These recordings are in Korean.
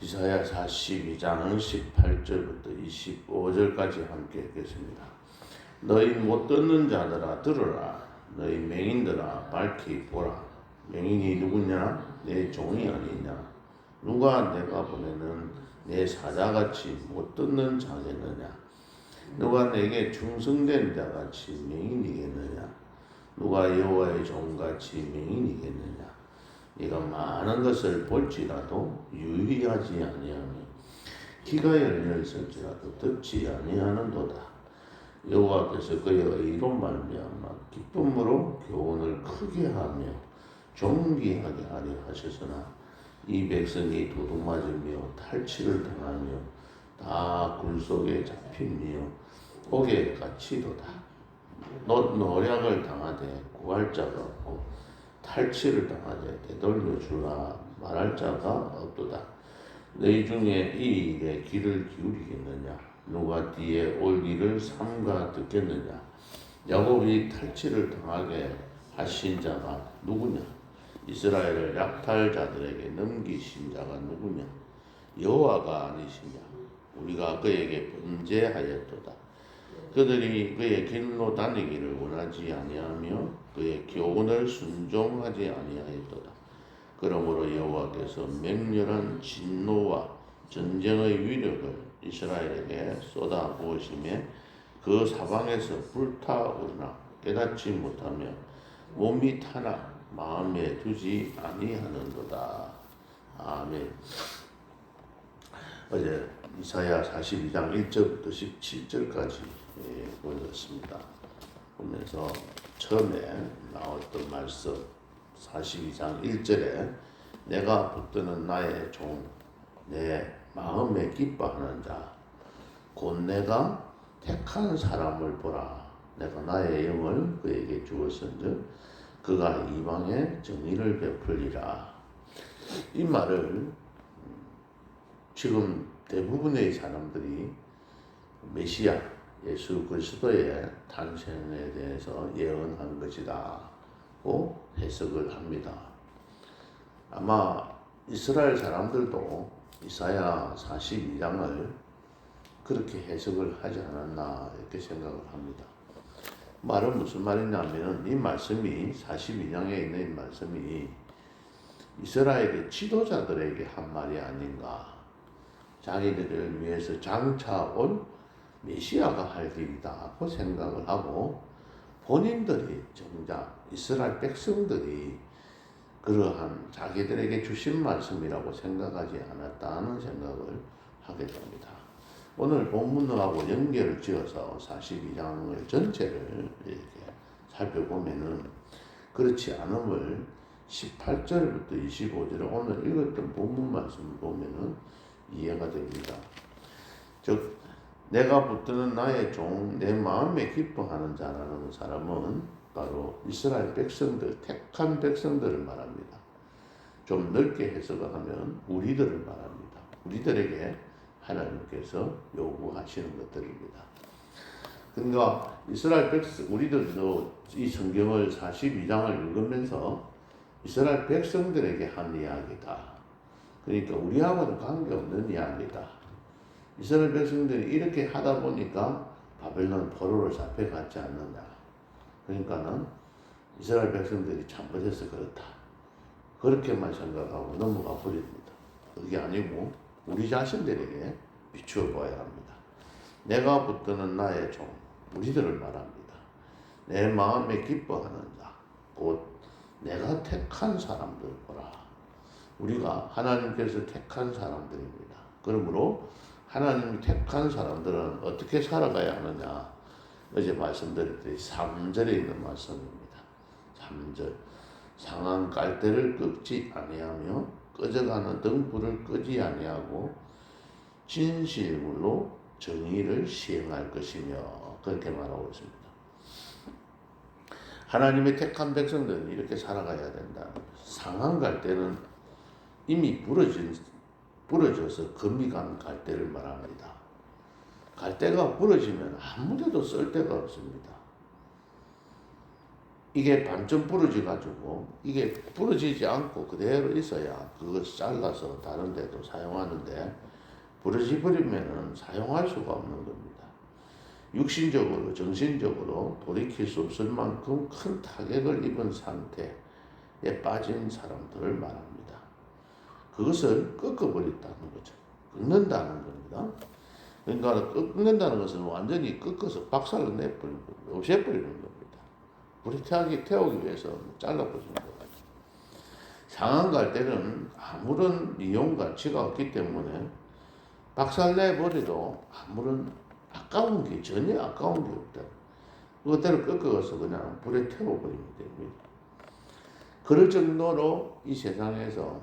이사야 42장 18절부터 25절까지 함께 읽겠습니다. 너희 못 듣는 자들아 들으라. 너희 맹인들아 밝히 보라. 맹인이 누구냐? 내 종이 아니냐? 누가 내가 보내는 내 사자같이 못 듣는 자겠느냐? 누가 내게 충성된 자같이 맹인이겠느냐? 누가 여호와의 종같이 맹인이겠느냐? 네가 많은 것을 볼지라도 유의하지 아니하며 귀가 열려 있을지라도 듣지 아니하는도다. 여호와께서 그의 의로 말미암아 기쁨으로 교훈을 크게 하며 존귀하게 하려 하셨으나 이 백성이 도둑맞으며 탈취를 당하며 다 굴속에 잡히며 옥에 갇히도다. 노략을 당하되 구할 자가 없고 탈취를 당하되 되돌려 주라 말할 자가 없도다. 너희 중에 이 일에 귀를 기울이겠느냐? 누가 뒤에 올 일을 삼가 듣겠느냐? 야곱이 탈취를 당하게 하신 자가 누구냐? 이스라엘을 약탈자들에게 넘기신 자가 누구냐? 여호와가 아니시냐? 우리가 그에게 범죄하였도다. 그들이 그의 길로 다니기를 원하지 아니하며 그의 교훈을 순종하지 아니하였도다. 그러므로 여호와께서 맹렬한 진노와 전쟁의 위력을 이스라엘에게 쏟아 부으시며 그 사방에서 불타오르나 깨닫지 못하며 몸이 타나 마음에 두지 아니하는도다. 아멘. 어제 이사야 42장 1절부터 17절까지 보였습니다. 보면서 처음에 나왔던 말씀 42장 1절에 내가 붙드는 나의 종 내 마음에 기뻐하는 자 곧 내가 택한 사람을 보라. 내가 나의 영을 그에게 주었은즉 그가 이방에 정의를 베풀리라. 이 말을 지금 대부분의 사람들이 메시아 예수 그리스도의 탄생에 대해서 예언한 것이다고 해석을 합니다. 아마 이스라엘 사람들도 이사야 42장을 그렇게 해석을 하지 않았나 이렇게 생각을 합니다. 말은 무슨 말이냐면 이 말씀이 42장에 있는 이 말씀이 이스라엘의 지도자들에게 한 말이 아닌가. 자기들을 위해서 장차 올 메시아가 할 일이다고 생각을 하고 본인들이 정작 이스라엘 백성들이 그러한 자기들에게 주신 말씀이라고 생각하지 않았다는 생각을 하게 됩니다. 오늘 본문하고 연결을 지어서 42장을 전체를 이렇게 살펴보면은 그렇지 않음을 18절부터 25절을 오늘 읽었던 본문 말씀을 보면은 이해가 됩니다. 즉 내가 붙드는 나의 종 내 마음에 기뻐하는 자라는 사람은 바로 이스라엘 백성들 택한 백성들을 말합니다. 좀 넓게 해석을 하면 우리들을 말합니다. 우리들에게 하나님께서 요구하시는 것들입니다. 그러니까 이스라엘 백성 우리들도 이 성경을 42장을 읽으면서 이스라엘 백성들에게 한 이야기다. 그러니까 우리하고는 관계없는 이야기다. 이스라엘 백성들이 이렇게 하다 보니까 바벨론 포로로 잡혀갔지 않느냐. 그러니까는 이스라엘 백성들이 잘못해서 그렇다. 그렇게만 생각하고 넘어가 버립니다. 그게 아니고 우리 자신들에게 비추어 봐야 합니다. 내가 붙드는 나의 종, 우리들을 말합니다. 내 마음에 기뻐하는 자, 곧 내가 택한 사람들 보라. 우리가 하나님께서 택한 사람들입니다. 그러므로 하나님이 택한 사람들은 어떻게 살아가야 하느냐? 어제 말씀드렸듯이 3절에 있는 말씀입니다. 3절 상한 갈대를 꺾지 아니하며 꺼져가는 등불을 끄지 아니하고 진실물로 정의를 시행할 것이며 그렇게 말하고 있습니다. 하나님의 택한 백성들은 이렇게 살아가야 된다. 상한 갈대는 이미 부러져서 금이 간 갈대를 말합니다. 갈대가 부러지면 아무데도 쓸 데가 없습니다. 이게 반쯤 부러져 가지고 이게 부러지지 않고 그대로 있어야 그것을 잘라서 다른 데도 사용하는데 부러져 버리면은 사용할 수가 없는 겁니다. 육신적으로 정신적으로 돌이킬 수 없을 만큼 큰 타격을 입은 상태에 빠진 사람들을 말합니다. 그것을 꺾어버렸다는 거죠. 꺾는다는 겁니다. 그러니까 꺾는다는 것은 완전히 꺾어서 박살을 내버리는 겁니다. 없애버리는 겁니다. 불이 태우기 위해서 잘라버리는 거예요. 상한 갈 때는 아무런 이용 가치가 없기 때문에 박살내버려도 아무런 아까운 게 전혀 아까운 게 없다. 그것대로 꺾어서 그냥 불에 태워버리면 됩니다. 그럴 정도로 이 세상에서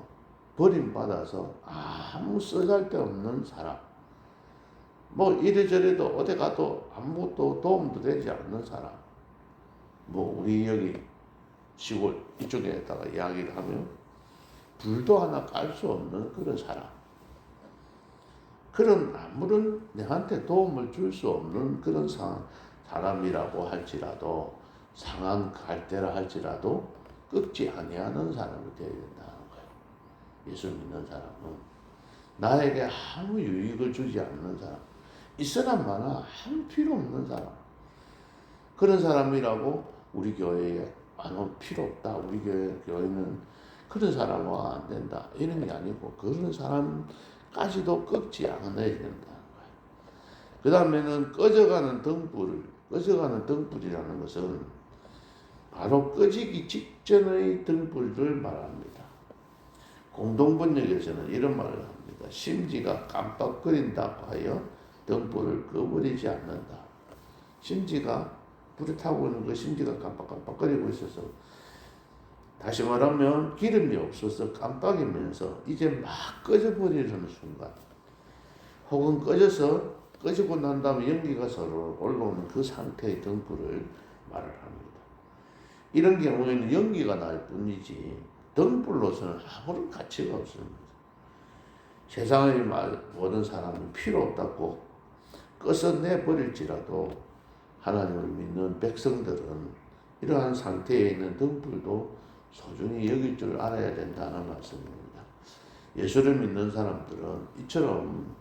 버림받아서 아무 쓰잘데없는 사람, 뭐 이래저래도 어디 가도 아무것도 도움도 되지 않는 사람, 뭐 우리 여기 시골 이쪽에다가 이야기를 하면 불도 하나 깔 수 없는 그런 사람, 그런 아무런 내한테 도움을 줄 수 없는 그런 사람이라고 할지라도 상한 갈대라 할지라도 꺾지 아니하는 사람이 되어야 된다는 거예요. 예수 믿는 사람은 나에게 아무 유익을 주지 않는 사람, 있으나마나 아무 필요 없는 사람, 그런 사람이라고 우리 교회에 필요 없다, 우리 교회는 그런 사람은 안 된다, 이런 게 아니고 그런 사람까지도 꺾지 않아야 된다는 거예요. 그 다음에는 꺼져가는 등불이라는 것은 바로 꺼지기 직전의 등불을 말합니다. 공동번역에서는 이런 말을 합니다. 심지가 깜빡거린다고 하여 등불을 꺼버리지 않는다. 심지가 불에 타고 있는 그 심지가 깜빡깜빡거리고 있어서, 다시 말하면 기름이 없어서 깜빡이면서 이제 막 꺼져버리는 순간, 혹은 꺼지고 난 다음에 연기가 서로 올라오는 그 상태의 등불을 말을 합니다. 이런 경우에는 연기가 날 뿐이지 등불로서는 아무런 가치가 없습니다. 세상의 모든 사람은 필요 없다고 꺼서내버릴지라도 하나님을 믿는 백성들은 이러한 상태에 있는 등불도 소중히 여길 줄 알아야 된다는 말씀입니다. 예수를 믿는 사람들은 이처럼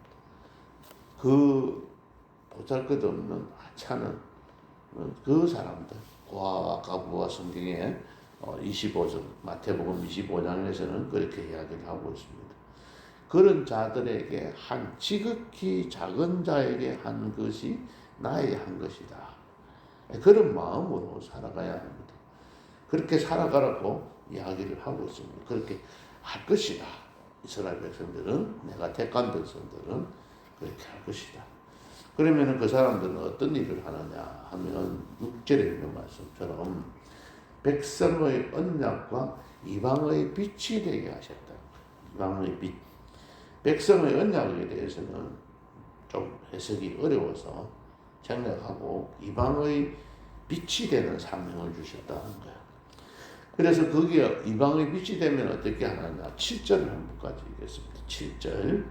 그 보잘것없는 하찮은 그 사람들, 아까 성경에 25장, 마태복음 25장에서는 그렇게 이야기를 하고 있습니다. 그런 자들에게 지극히 작은 자에게 한 것이 나에게 한 것이다. 그런 마음으로 살아가야 합니다. 그렇게 살아가라고 이야기를 하고 있습니다. 그렇게 할 것이다. 이스라엘 백성들은, 내가 택한 백성들은 그렇게 할 것이다. 그러면 그 사람들은 어떤 일을 하느냐 하면 6절에 있는 말씀처럼 백성의 언약과 이방의 빛이 되게 하셨다. 이방의 빛. 백성의 언약에 대해서는 좀 해석이 어려워서 생략하고 이방의 빛이 되는 사명을 주셨다는 거예요. 그래서 거기에 이방의 빛이 되면 어떻게 하느냐. 7절을 한번까지 읽겠습니다. 7절.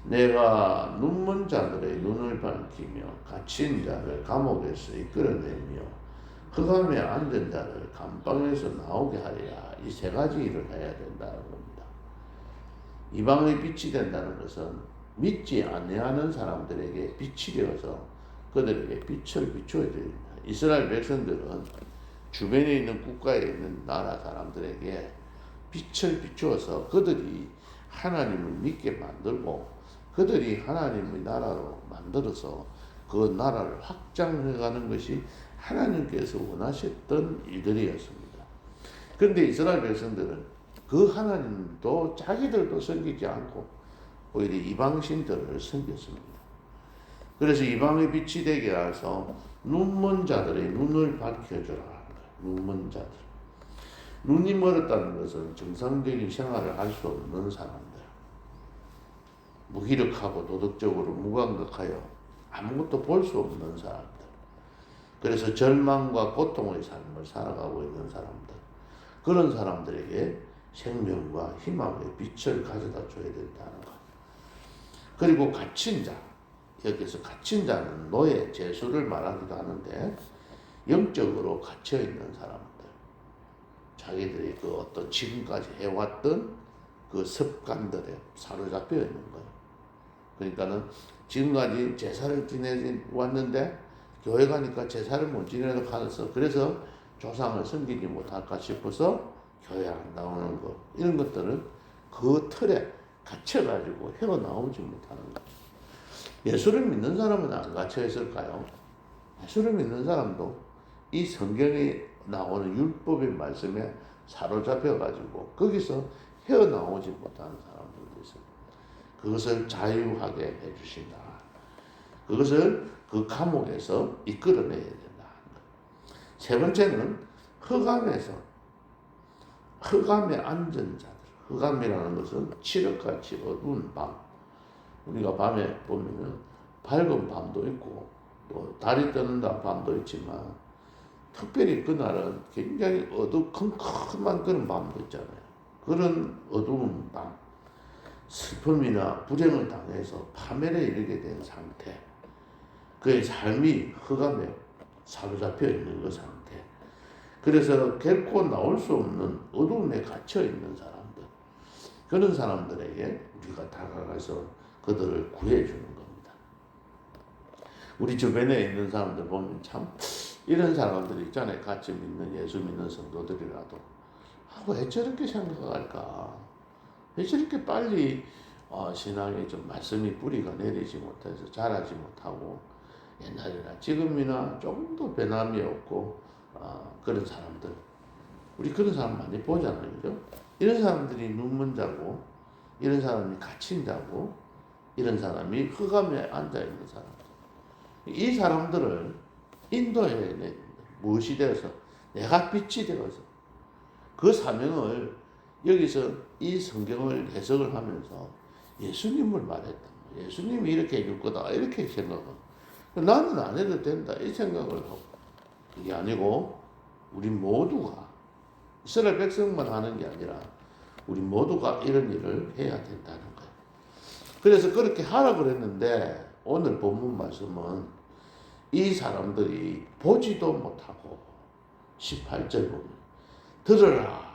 내가 눈먼 자들의 눈을 밝히며 갇힌 자를 감옥에서 이끌어내며 흑암에 앉은 자를 감방에서 나오게 하리라. 이 세 가지 일을 해야 된다는 겁니다. 이방의 빛이 된다는 것은 믿지 아니하는 사람들에게 빛이 되어서 그들에게 빛을 비추어야 됩니다. 이스라엘 백성들은 주변에 있는 국가에 있는 나라 사람들에게 빛을 비추어서 그들이 하나님을 믿게 만들고 그들이 하나님의 나라로 만들어서 그 나라를 확장해가는 것이 하나님께서 원하셨던 일들이었습니다. 그런데 이스라엘 백성들은 그 하나님도 자기들도 섬기지 않고 오히려 이방신들을 섬겼습니다. 그래서 이방의 빛이 되게 해서 눈먼 자들의 눈을 밝혀주라. 눈먼 자들. 눈이 멀었다는 것은 정상적인 생활을 할 수 없는 사람들. 무기력하고 도덕적으로 무감각하여 아무것도 볼 수 없는 사람들. 그래서 절망과 고통의 삶을 살아가고 있는 사람들. 그런 사람들에게 생명과 희망의 빛을 가져다 줘야 된다는 것. 그리고 갇힌 자. 여기서 갇힌 자는 노예, 죄수를 말하기도 하는데 영적으로 갇혀있는 사람들. 자기들이 그 어떤 지금까지 해왔던 그 습관들에 사로잡혀 있는 거예요. 그러니까는 지금까지 제사를 지내왔는데 교회 가니까 제사를 못 지내도 가서 그래서 조상을 섬기지 못할까 싶어서 교회 안 나오는 거 이런 것들은 그 틀에 갇혀가지고 헤어나오지 못하는 거예요. 예수를 믿는 사람은 안 갇혀 있을까요? 예수를 믿는 사람도 이 성경에 나오는 율법의 말씀에 사로잡혀가지고 거기서 헤어나오지 못하는 사람들도 있어요. 그것을 자유하게 해주신다. 그것을 그 감옥에서 이끌어내야 된다. 세 번째는 흑암에 앉은 자들. 흑암이라는 것은 칠흑같이 어두운 밤. 우리가 밤에 보면은 밝은 밤도 있고 또 달이 뜨는다 밤도 있지만 특별히 그날은 굉장히 컴컴한 그런 밤도 있잖아요. 그런 어두운 밤, 슬픔이나 불행을 당해서 파멸에 이르게 된 상태, 그의 삶이 흑암에 사로잡혀 있는 그 상태. 그래서 결코 나올 수 없는 어두움에 갇혀 있는 사람들, 그런 사람들에게 우리가 다가가서 그들을 구해주는 겁니다. 우리 주변에 있는 사람들 보면 참 이런 사람들이 있잖아요. 같이 믿는 예수 믿는 성도들이라도 왜 저렇게 생각할까? 왜 저렇게 빨리 신앙에 좀 말씀이 뿌리가 내리지 못해서 자라지 못하고 옛날이나 지금이나 조금 더 변함이 없고 그런 사람들, 우리 그런 사람 많이 보잖아요. 그죠? 이런 사람들이 눈먼 자고 이런 사람이 갇힌 자고 이런 사람이 흑암에 앉아있는 사람들, 이 사람들을 인도해야 됩니다. 무엇이 되어서? 내가 빛이 되어서 그 사명을 여기서 이 성경을 해석을 하면서 예수님을 말했다. 예수님이 이렇게 해줄 거다. 이렇게 생각하고 나는 안 해도 된다. 이 생각을 하고 그게 아니고 우리 모두가 이스라엘 백성만 하는 게 아니라 우리 모두가 이런 일을 해야 된다는 거예요. 그래서 그렇게 하라고 그랬는데 오늘 본문 말씀은 이 사람들이 보지도 못하고 18절 보면 들으라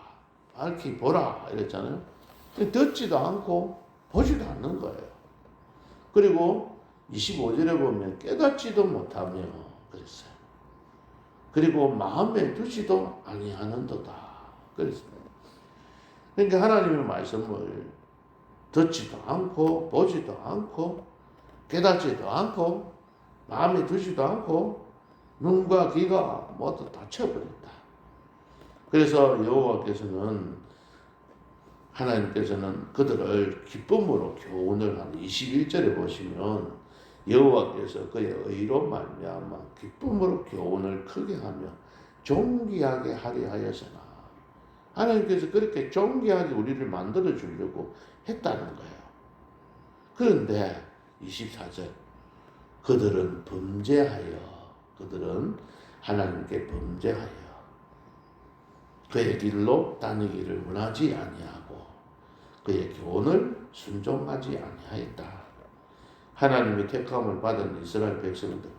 밝히 보라 이랬잖아요. 듣지도 않고 보지도 않는 거예요. 그리고 25절에 보면 깨닫지도 못하며 그랬어요. 그리고 마음에 두지도 아니하는도다 그랬습니다. 그러니까 하나님의 말씀을 듣지도 않고 보지도 않고 깨닫지도 않고 마음에 두지도 않고 눈과 귀가 모두 닫혀버린다. 그래서 하나님께서는 그들을 기쁨으로 교훈을 하는 21절에 보시면 여호와께서 그의 의로 말미암아 기쁨으로 교훈을 크게 하며 존귀하게 하려 하였으나 하나님께서 그렇게 존귀하게 우리를 만들어 주려고 했다는 거예요. 그런데 24절 그들은 하나님께 범죄하여 그의 길로 다니기를 원하지 아니하고 그의 교훈을 순종하지 아니하였다. 하나님의 택함을 받은 이스라엘 백성들,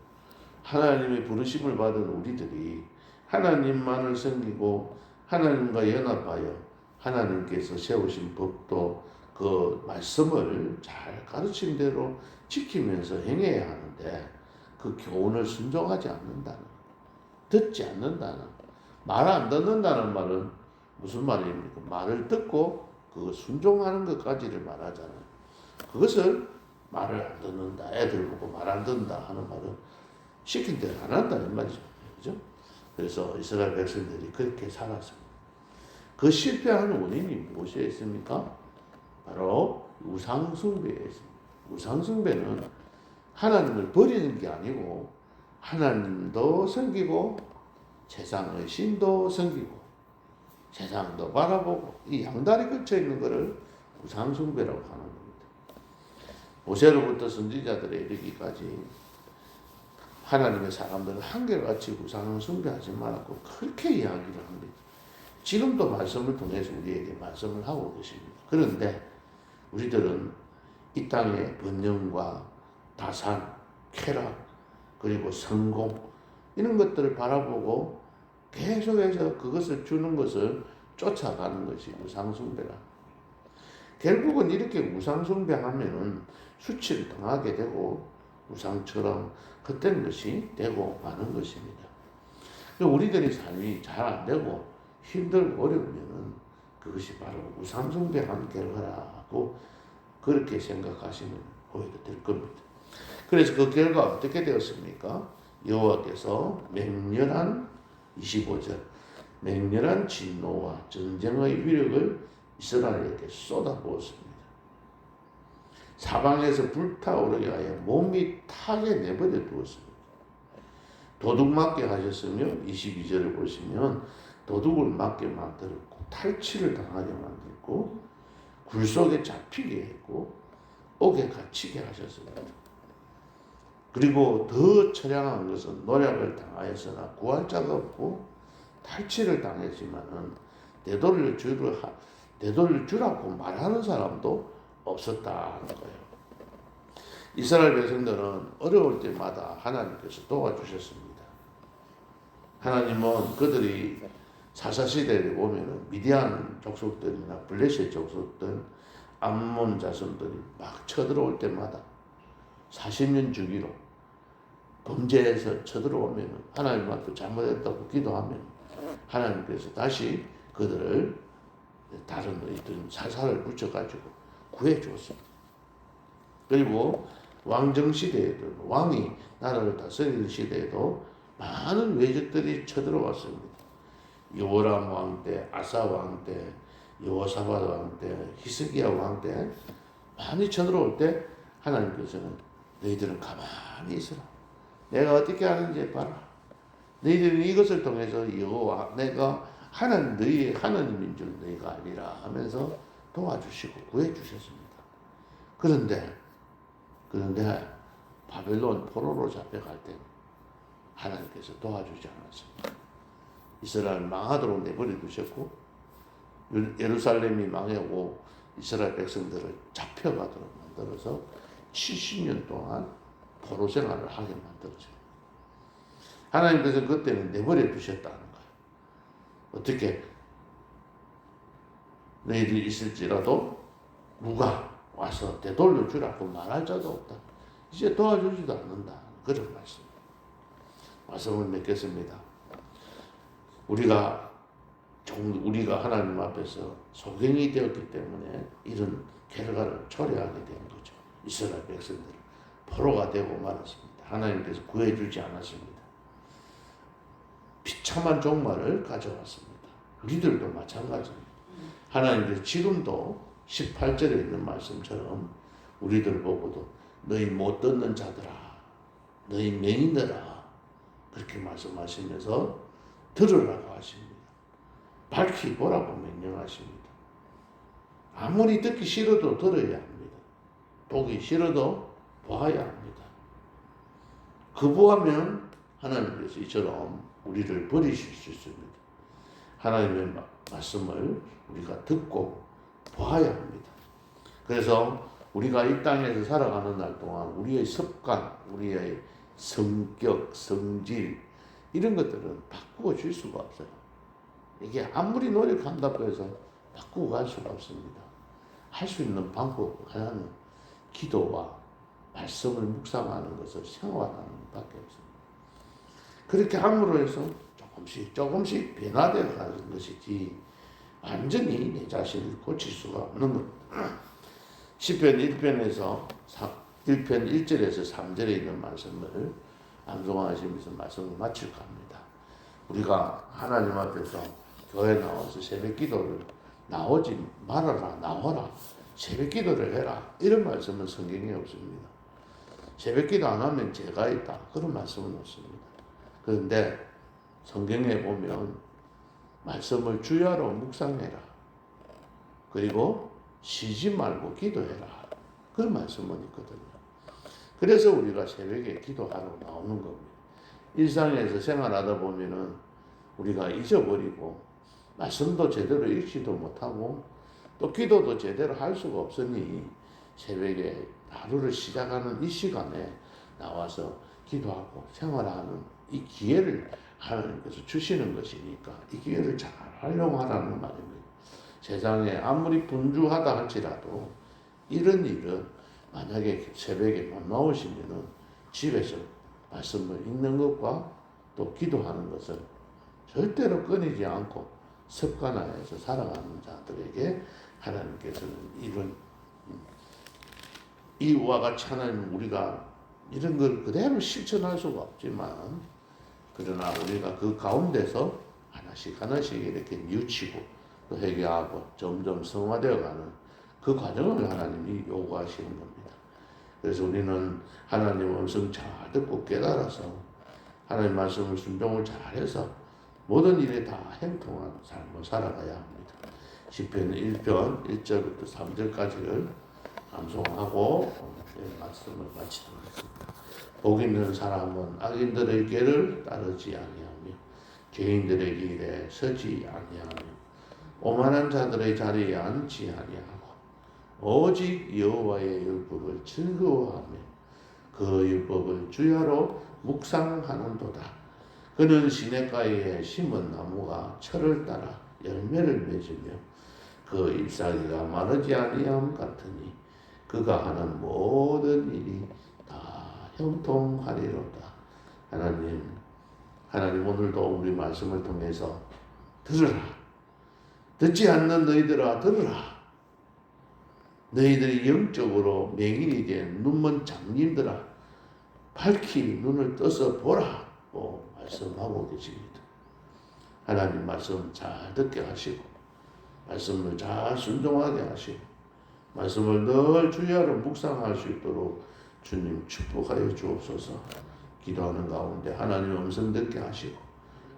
하나님의 부르심을 받은 우리들이 하나님만을 섬기고 하나님과 연합하여 하나님께서 세우신 법도 그 말씀을 잘 가르친 대로 지키면서 행해야 하는데 그 교훈을 순종하지 않는다는, 듣지 않는다는, 말 안 듣는다는 말은 무슨 말입니까? 말을 듣고 그 순종하는 것까지를 말하잖아요. 그것을 말을 안 듣는다, 애들 보고 말 안 듣는다 하는 말은 시킨 대로 안 한다는 말이죠. 그죠? 그래서 이스라엘 백성들이 그렇게 살았습니다. 그 실패하는 원인이 무엇에 있습니까? 바로 우상숭배에 있습니다. 우상숭배는 하나님을 버리는 게 아니고 하나님도 섬기고 세상의 신도 섬기고 세상도 바라보고 이 양다리 걸쳐 있는 것을 우상숭배라고 하는 겁니다. 모세로부터 선지자들에 이르기까지 하나님의 사람들은 한결같이 우상을 숭배하지 말라고 그렇게 이야기를 합니다. 지금도 말씀을 통해서 우리에게 말씀을 하고 계십니다. 그런데 우리들은 이 땅의 번영과 다산, 쾌락, 그리고 성공 이런 것들을 바라보고 계속해서 그것을 주는 것을 쫓아가는 것이 우상숭배라. 결국은 이렇게 우상숭배하면은 수치를 당하게 되고 우상처럼 헛된 것이 되고 마는 것입니다. 우리들의 삶이 잘 안 되고 힘들고 어려우면은 그것이 바로 우상숭배한 결과라고 그렇게 생각하시면 오해도 될 겁니다. 그래서 그 결과 어떻게 되었습니까? 여호와께서 맹렬한 25절 맹렬한 진노와 전쟁의 위력을 이스라엘에게 쏟아부었습니다. 사방에서 불타오르게 하여 몸이 타게 내버려 두었습니다. 도둑 맞게 하셨으며 22절을 보시면 도둑을 맞게 만들었고 탈취를 당하게 만들고 굴속에 잡히게 했고 옥에 갇히게 하셨습니다. 그리고 더 처량한 것은 노략을 당하였으나 구할 자가 없고 탈취를 당했지만은 되돌려 주라고 말하는 사람도 없었다는 거예요. 이스라엘 백성들은 어려울 때마다 하나님께서 도와주셨습니다. 하나님은 그들이 사사시대를 보면은 미디안 족속들이나 블레셋 족속들, 암몬 자손들이 막 쳐들어올 때마다 40년 주기로 범죄에서 쳐들어오면 하나님 앞에 잘못했다고 기도하면 하나님께서 다시 그들을 다른 어떤 사사를 붙여가지고 구해주었습니다. 그리고 왕정 시대에도 왕이 나라를 다스리는 시대에도 많은 외적들이 쳐들어왔습니다. 여호람 왕 때, 아사 왕 때, 여호사밧 왕 때, 히스기야 왕 때 많이 쳐들어올 때 하나님께서는 너희들은 가만히 있으라. 내가 어떻게 하는지 봐라. 너희들은 이것을 통해서 여호와 내가 너희의 하나님인 줄 너희가 알리라 하면서 도와주시고 구해주셨습니다. 그런데 바벨론 포로로 잡혀갈 때 하나님께서 도와주지 않았습니다. 이스라엘 망하도록 내버려 두셨고 예루살렘이 망하고 이스라엘 백성들을 잡혀가도록 만들어서 70년 동안 포로 생활을 하게 만들었어요. 하나님께서 그때는 내버려 두셨다는 거예요. 어떻게 너희들이 있을지라도 누가 와서 되돌려 주라고 말할 자도 없다. 이제 도와주지도 않는다. 그런 말씀을 맺겠습니다. 우리가 하나님 앞에서 소경이 되었기 때문에 이런 결과를 초래하게 된 거죠. 이스라엘 백성들은 포로가 되고 말았습니다. 하나님께서 구해주지 않았습니다. 비참한 종말을 가져왔습니다. 우리들도 마찬가지입니다. 하나님께서 지금도 18절에 있는 말씀처럼 우리들 보고도 너희 못 듣는 자들아, 너희 맹인들아 그렇게 말씀하시면서 들으라고 하십니다. 밝히 보라고 명령하십니다. 아무리 듣기 싫어도 들어야 합니다. 보기 싫어도 봐야 합니다. 거부하면 하나님께서 이처럼 우리를 버리실 수 있습니다. 하나님의 말씀을 우리가 듣고 봐야 합니다. 그래서 우리가 이 땅에서 살아가는 날 동안 우리의 습관, 우리의 성격, 성질 이런 것들은 바꾸어 줄 수가 없어요. 이게 아무리 노력한다고 해서 바꾸고 갈 수가 없습니다. 할 수 있는 방법 하나는 기도와 말씀을 묵상하는 것을 생활하는 밖에 없습니다. 그렇게 함으로 해서 조금씩 변화되어 가는 것이지 완전히 내 자신을 고칠 수가 없는 겁니다. 시편 1편에서 1편 1절에서 3절에 있는 말씀을 암송하시면서 말씀을 마칠까 합니다. 우리가 하나님 앞에서 교회 나와서 새벽 기도를 나오지 말아라, 나와라, 새벽 기도를 해라 이런 말씀은 성경에 없습니다. 새벽 기도 안 하면 죄가 있다 그런 말씀은 없습니다. 그런데 성경에 보면 말씀을 주야로 묵상해라. 그리고 쉬지 말고 기도해라. 그런 말씀은 있거든요. 그래서 우리가 새벽에 기도하러 나오는 겁니다. 일상에서 생활하다 보면은 우리가 잊어버리고 말씀도 제대로 읽지도 못하고 또 기도도 제대로 할 수가 없으니 새벽에 하루를 시작하는 이 시간에 나와서 기도하고 생활하는 이 기회를 하나님께서 주시는 것이니까 이 기회를 잘 활용하라는 말입니다. 세상에 아무리 분주하다 할지라도 이런 일은 만약에 새벽에 못 나오시면은 집에서 말씀을 읽는 것과 또 기도하는 것을 절대로 끊이지 않고 습관화해서 살아가는 자들에게 하나님께서는 이런 이와 같이 하나님 우리가 이런 걸 그대로 실천할 수가 없지만 그러나 우리가 그 가운데서 하나씩 하나씩 이렇게 뉘우치고 또 회개하고 점점 성화되어가는 그 과정을 하나님이 요구하시는 겁니다. 그래서 우리는 하나님 음성 잘 듣고 깨달아서 하나님 말씀을 순종을 잘해서 모든 일에 다 행통한 삶을 살아가야 합니다. 시편 1편 1절부터 3절까지를 암송하고 말씀을 마치도록 하겠습니다. 복 있는 사람은 악인들의 길을 따르지 아니하며 죄인들의 길에 서지 아니하며 오만한 자들의 자리에 앉지 아니하고 오직 여호와의 율법을 즐거워하며 그 율법을 주야로 묵상하는도다. 그는 시냇가에 심은 나무가 철을 따라 열매를 맺으며 그 잎사귀가 마르지 아니함 같으니 그가 하는 모든 일이 다 형통하리로다. 하나님 오늘도 우리 말씀을 통해서 들으라. 듣지 않는 너희들아 들으라. 너희들이 영적으로 맹인이 된 눈먼 장님들아 밝히 눈을 떠서 보라고 말씀하고 계십니다. 하나님 말씀 잘 듣게 하시고 말씀을 잘 순종하게 하시고 말씀을 늘 주야로 묵상할 수 있도록 주님 축복하여 주옵소서. 기도하는 가운데 하나님 음성 듣게 하시고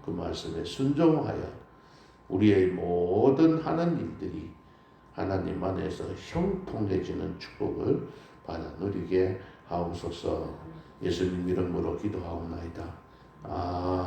그 말씀에 순종하여 우리의 모든 하는 일들이 하나님 안에서 형통해지는 축복을 받아 누리게 하옵소서. 예수님 이름으로 기도하옵나이다. 아멘.